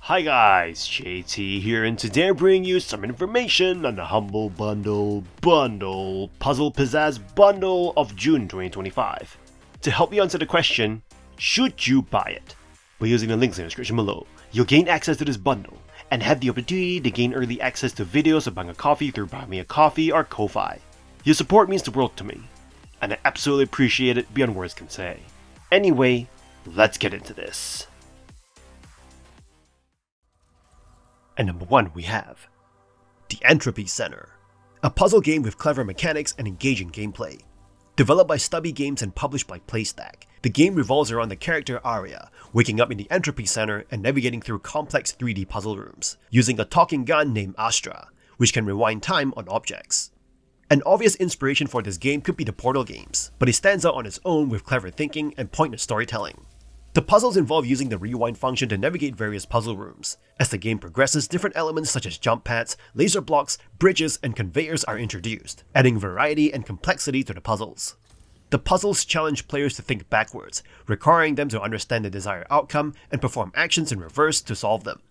Hi guys, JT here, and today I'm bringing you some information on the Humble Puzzle Pizzazz Bundle of June 2025. To help you answer the question, should you buy it? By using the links in the description below, you'll gain access to this bundle and have the opportunity to gain early access to videos of buying a coffee through Buy Me a Coffee or Ko-Fi. Your support means the world to me, and I absolutely appreciate it beyond words can say. Anyway, let's get into this. And number 1 we have the Entropy Centre, a puzzle game with clever mechanics and engaging gameplay. Developed by Stubby Games and published by PlayStack, the game revolves around the character Aria, waking up in the Entropy Centre and navigating through complex 3D puzzle rooms, using a talking gun named Astra, which can rewind time on objects. An obvious inspiration for this game could be the Portal games, but it stands out on its own with clever thinking and pointed storytelling. The puzzles involve using the rewind function to navigate various puzzle rooms. As the game progresses, different elements such as jump pads, laser blocks, bridges, and conveyors are introduced, adding variety and complexity to the puzzles. The puzzles challenge players to think backwards, requiring them to understand the desired outcome and perform actions in reverse to solve them.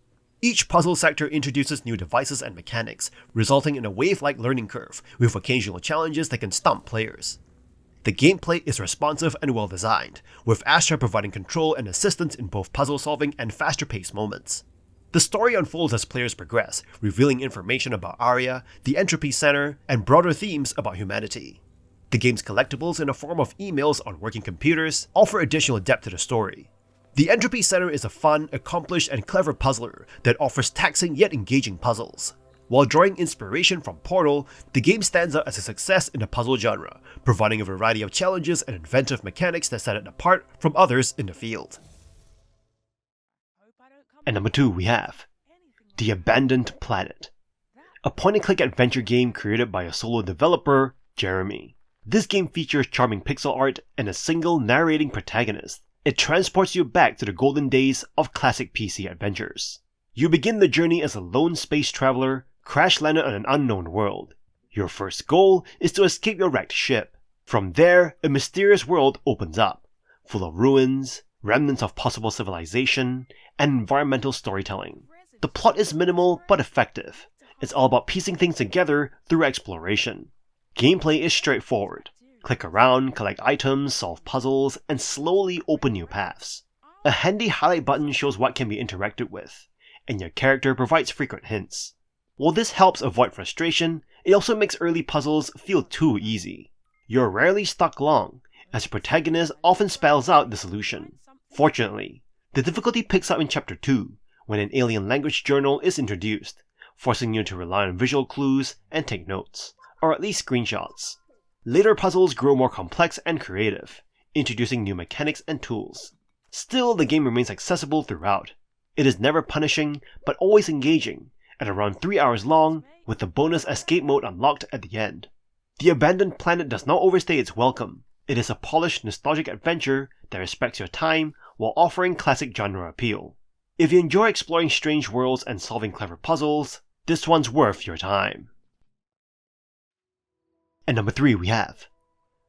Each puzzle sector introduces new devices and mechanics, resulting in a wave-like learning curve, with occasional challenges that can stump players. The gameplay is responsive and well designed, with Astra providing control and assistance in both puzzle solving and faster paced moments. The story unfolds as players progress, revealing information about Aria, the Entropy Centre, and broader themes about humanity. The game's collectibles in the form of emails on working computers offer additional depth to the story. The Entropy Centre is a fun, accomplished, and clever puzzler that offers taxing yet engaging puzzles. While drawing inspiration from Portal, the game stands out as a success in the puzzle genre, providing a variety of challenges and inventive mechanics that set it apart from others in the field. And number 2 we have The Abandoned Planet, a point-and-click adventure game created by a solo developer, Jeremy. This game features charming pixel art and a single narrating protagonist. It transports you back to the golden days of classic PC adventures. You begin the journey as a lone space traveler, crash-landed on an unknown world. Your first goal is to escape your wrecked ship. From there, a mysterious world opens up, full of ruins, remnants of possible civilization, and environmental storytelling. The plot is minimal but effective. It's all about piecing things together through exploration. Gameplay is straightforward. Click around, collect items, solve puzzles, and slowly open new paths. A handy highlight button shows what can be interacted with, and your character provides frequent hints. While this helps avoid frustration, it also makes early puzzles feel too easy. You're rarely stuck long, as your protagonist often spells out the solution. Fortunately, the difficulty picks up in Chapter 2, when an alien language journal is introduced, forcing you to rely on visual clues and take notes, or at least screenshots. Later puzzles grow more complex and creative, introducing new mechanics and tools. Still, the game remains accessible throughout. It is never punishing, but always engaging, at around 3 hours long, with the bonus escape mode unlocked at the end. The Abandoned Planet does not overstay its welcome. It is a polished, nostalgic adventure that respects your time while offering classic genre appeal. If you enjoy exploring strange worlds and solving clever puzzles, this one's worth your time. And number 3 we have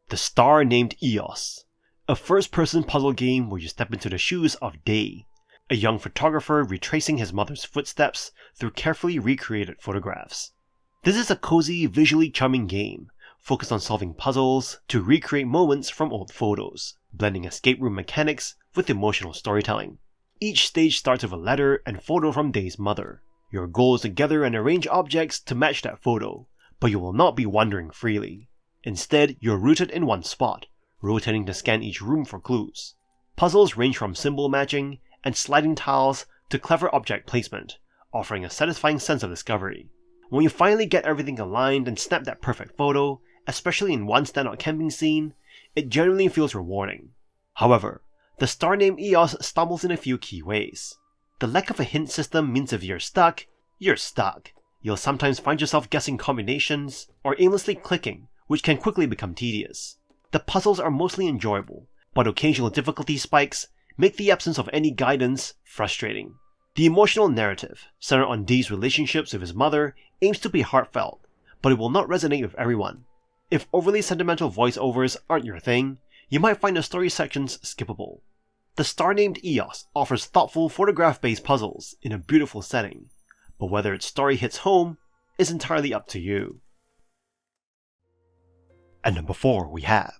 the Star Named EOS, a first-person puzzle game where you step into the shoes of Day, a young photographer retracing his mother's footsteps through carefully recreated photographs. This is a cozy, visually charming game, focused on solving puzzles to recreate moments from old photos, blending escape room mechanics with emotional storytelling. Each stage starts with a letter and photo from Day's mother. Your goal is to gather and arrange objects to match that photo, but you will not be wandering freely. Instead, you're rooted in one spot, rotating to scan each room for clues. Puzzles range from symbol matching and sliding tiles to clever object placement, offering a satisfying sense of discovery. When you finally get everything aligned and snap that perfect photo, especially in one standout camping scene, it generally feels rewarding. However, the Star Named EOS stumbles in a few key ways. The lack of a hint system means if you're stuck, you're stuck. You'll sometimes find yourself guessing combinations or aimlessly clicking, which can quickly become tedious. The puzzles are mostly enjoyable, but occasional difficulty spikes make the absence of any guidance frustrating. The emotional narrative, centered on Dee's relationships with his mother, aims to be heartfelt, but it will not resonate with everyone. If overly sentimental voiceovers aren't your thing, you might find the story sections skippable. The Star Named EOS offers thoughtful photograph-based puzzles in a beautiful setting, but whether its story hits home is entirely up to you. At number 4 we have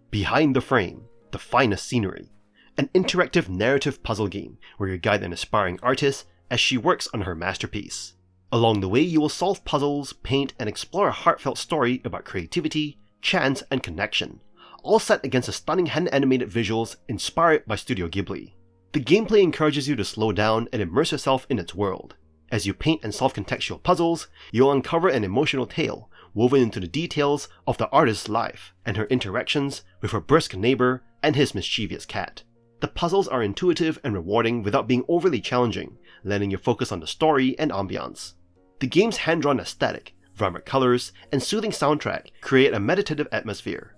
Behind the Frame, The Finest Scenery, an interactive narrative puzzle game where you guide an aspiring artist as she works on her masterpiece. Along the way you will solve puzzles, paint, and explore a heartfelt story about creativity, chance, and connection, all set against the stunning hand-animated visuals inspired by Studio Ghibli. The gameplay encourages you to slow down and immerse yourself in its world. As you paint and solve contextual puzzles, you'll uncover an emotional tale woven into the details of the artist's life and her interactions with her brisk neighbor and his mischievous cat. The puzzles are intuitive and rewarding without being overly challenging, letting you focus on the story and ambiance. The game's hand-drawn aesthetic, vibrant colors, and soothing soundtrack create a meditative atmosphere.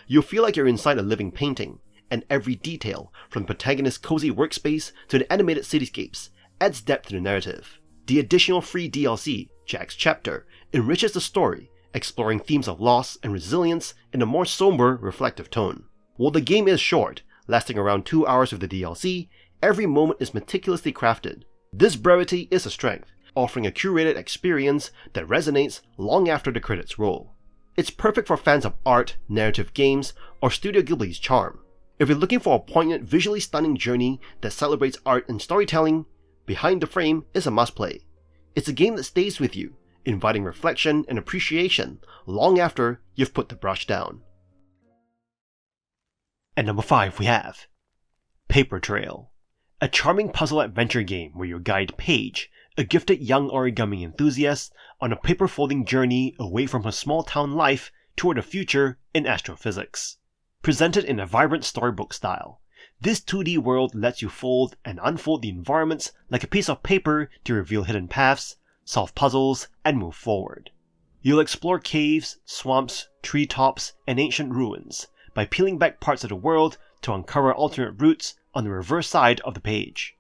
You'll feel like you're inside a living painting, and every detail, from the protagonist's cozy workspace to the animated cityscapes, adds depth to the narrative. The additional free DLC, Jack's Chapter, enriches the story, exploring themes of loss and resilience in a more somber, reflective tone. While the game is short, lasting around 2 hours with the DLC, every moment is meticulously crafted. This brevity is a strength, offering a curated experience that resonates long after the credits roll. It's perfect for fans of art, narrative games, or Studio Ghibli's charm. If you're looking for a poignant, visually stunning journey that celebrates art and storytelling, Behind the Frame is a must-play. It's a game that stays with you, inviting reflection and appreciation long after you've put the brush down. At number 5 we have Paper Trail, a charming puzzle adventure game where you guide Paige, a gifted young origami enthusiast, on a paper folding journey away from her small town life toward a future in astrophysics. Presented in a vibrant storybook style, this 2D world lets you fold and unfold the environments like a piece of paper to reveal hidden paths, solve puzzles, and move forward. You'll explore caves, swamps, treetops, and ancient ruins by peeling back parts of the world to uncover alternate routes on the reverse side of the page.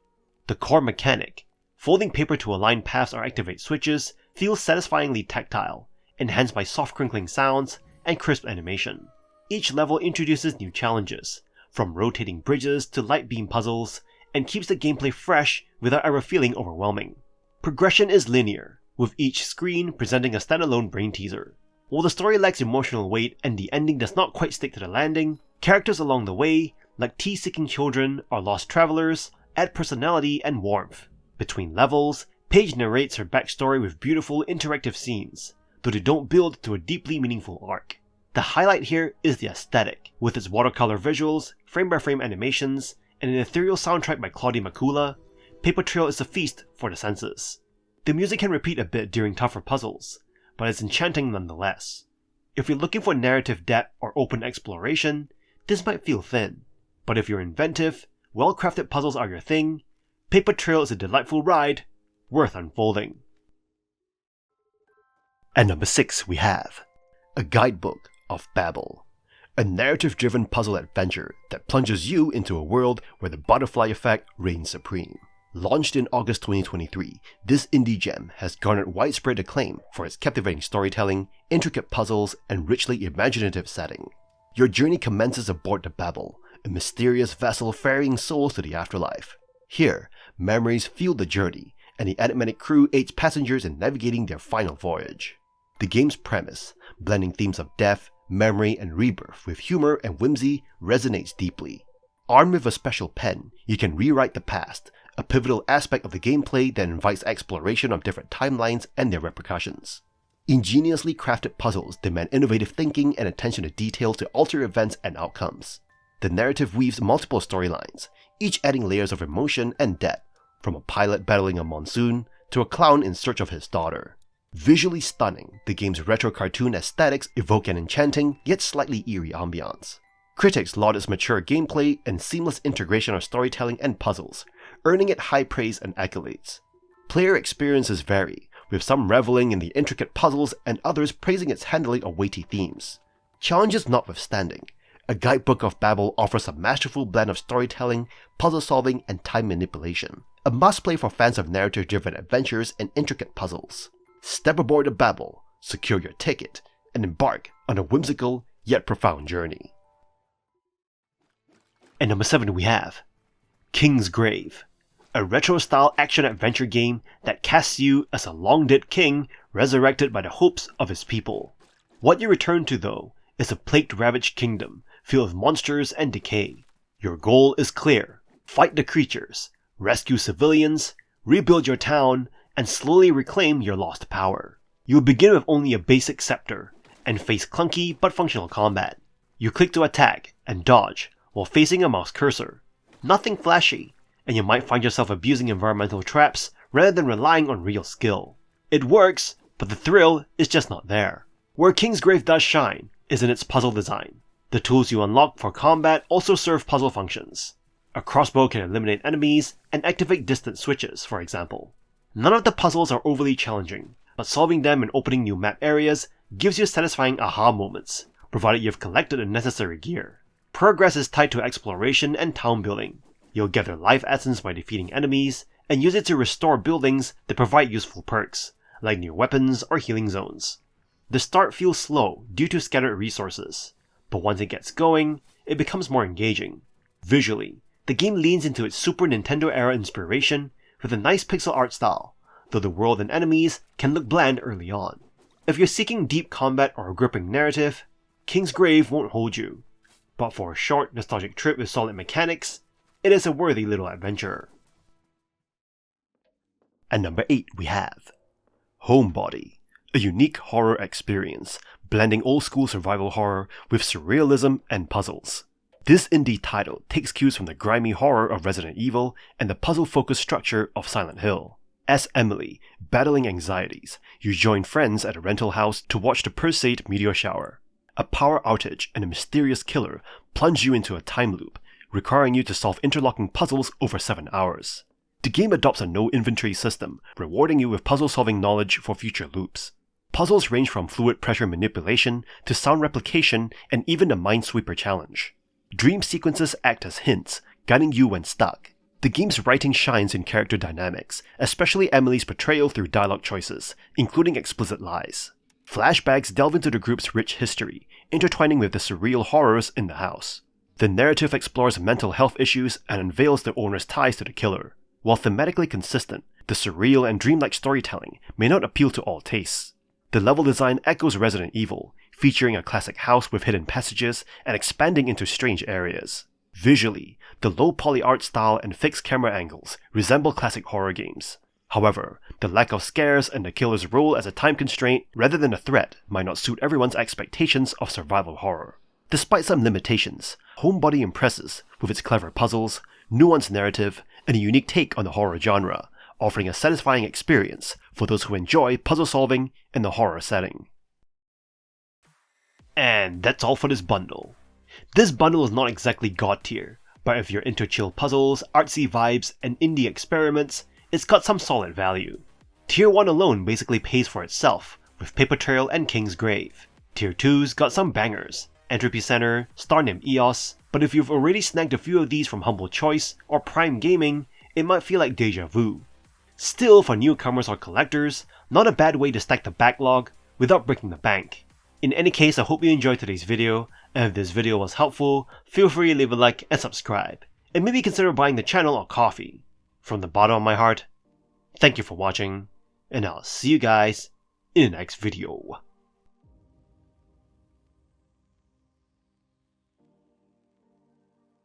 The core mechanic, folding paper to align paths or activate switches, feels satisfyingly tactile, enhanced by soft crinkling sounds and crisp animation. Each level introduces new challenges, from rotating bridges to light beam puzzles, and keeps the gameplay fresh without ever feeling overwhelming. Progression is linear, with each screen presenting a standalone brain teaser. While the story lacks emotional weight and the ending does not quite stick to the landing, characters along the way, like tea-seeking children or lost travelers, add personality and warmth. Between levels, Paige narrates her backstory with beautiful interactive scenes, though they don't build to a deeply meaningful arc. The highlight here is the aesthetic, with its watercolor visuals, frame-by-frame animations, and an ethereal soundtrack by Claudia Makula. Paper Trail is a feast for the senses. The music can repeat a bit during tougher puzzles, but it's enchanting nonetheless. If you're looking for narrative depth or open exploration, this might feel thin, but if you're inventive, well-crafted puzzles are your thing, Paper Trail is a delightful ride, worth unfolding. At number 6 we have A Guidebook of Babel, a narrative-driven puzzle adventure that plunges you into a world where the butterfly effect reigns supreme. Launched in August 2023, this indie gem has garnered widespread acclaim for its captivating storytelling, intricate puzzles, and richly imaginative setting. Your journey commences aboard the Babel, a mysterious vessel ferrying souls to the afterlife. Here, memories fuel the journey, and the enigmatic crew aids passengers in navigating their final voyage. The game's premise, blending themes of death, memory, and rebirth with humor and whimsy, resonates deeply. Armed with a special pen, you can rewrite the past, a pivotal aspect of the gameplay that invites exploration of different timelines and their repercussions. Ingeniously crafted puzzles demand innovative thinking and attention to detail to alter events and outcomes. The narrative weaves multiple storylines, each adding layers of emotion and depth, from a pilot battling a monsoon to a clown in search of his daughter. Visually stunning, the game's retro cartoon aesthetics evoke an enchanting yet slightly eerie ambiance. Critics laud its mature gameplay and seamless integration of storytelling and puzzles, earning it high praise and accolades. Player experiences vary, with some reveling in the intricate puzzles and others praising its handling of weighty themes. Challenges notwithstanding, A Guidebook of Babel offers a masterful blend of storytelling, puzzle solving, and time manipulation, a must-play for fans of narrative-driven adventures and intricate puzzles. Step aboard the Babel, secure your ticket, and embark on a whimsical yet profound journey. At number 7 we have Kingsgrave, a retro-style action-adventure game that casts you as a long-dead king resurrected by the hopes of his people. What you return to, though, is a plague-ravaged kingdom filled with monsters and decay. Your goal is clear: fight the creatures, rescue civilians, rebuild your town, and slowly reclaim your lost power. You'll begin with only a basic scepter, and face clunky but functional combat. You click to attack and dodge while facing a mouse cursor. Nothing flashy, and you might find yourself abusing environmental traps rather than relying on real skill. It works, but the thrill is just not there. Where Kingsgrave does shine is in its puzzle design. The tools you unlock for combat also serve puzzle functions. A crossbow can eliminate enemies and activate distance switches, for example. None of the puzzles are overly challenging, but solving them and opening new map areas gives you satisfying aha moments, provided you've collected the necessary gear. Progress is tied to exploration and town building. You'll gather life essence by defeating enemies, and use it to restore buildings that provide useful perks, like new weapons or healing zones. The start feels slow due to scattered resources, but once it gets going, it becomes more engaging. Visually, the game leans into its Super Nintendo era inspiration with a nice pixel art style, though the world and enemies can look bland early on. If you're seeking deep combat or a gripping narrative, Kingsgrave won't hold you, but for a short, nostalgic trip with solid mechanics, it is a worthy little adventure. At number 8 we have Homebody, a unique horror experience, blending old-school survival horror with surrealism and puzzles. This indie title takes cues from the grimy horror of Resident Evil and the puzzle-focused structure of Silent Hill. As Emily, battling anxieties, you join friends at a rental house to watch the Perseid meteor shower. A power outage and a mysterious killer plunge you into a time loop, requiring you to solve interlocking puzzles over 7 hours. The game adopts a no-inventory system, rewarding you with puzzle-solving knowledge for future loops. Puzzles range from fluid pressure manipulation to sound replication and even the Minesweeper challenge. Dream sequences act as hints, guiding you when stuck. The game's writing shines in character dynamics, especially Emily's portrayal through dialogue choices, including explicit lies. Flashbacks delve into the group's rich history, intertwining with the surreal horrors in the house. The narrative explores mental health issues and unveils the owner's ties to the killer. While thematically consistent, the surreal and dreamlike storytelling may not appeal to all tastes. The level design echoes Resident Evil, featuring a classic house with hidden passages and expanding into strange areas. Visually, the low poly art style and fixed camera angles resemble classic horror games. However, the lack of scares and the killer's role as a time constraint rather than a threat might not suit everyone's expectations of survival horror. Despite some limitations, Homebody impresses with its clever puzzles, nuanced narrative, and a unique take on the horror genre, offering a satisfying experience for those who enjoy puzzle solving in the horror setting. And that's all for this bundle. This bundle is not exactly god tier, but if you're into chill puzzles, artsy vibes, and indie experiments, it's got some solid value. Tier 1 alone basically pays for itself, with Paper Trail and Kingsgrave. Tier 2's got some bangers, Entropy Centre, Star Named EOS, but if you've already snagged a few of these from Humble Choice or Prime Gaming, it might feel like deja vu. Still, for newcomers or collectors, not a bad way to stack the backlog without breaking the bank. In any case, I hope you enjoyed today's video, and if this video was helpful, feel free to leave a like and subscribe, and maybe consider buying the channel or coffee. From the bottom of my heart, thank you for watching, and I'll see you guys in the next video.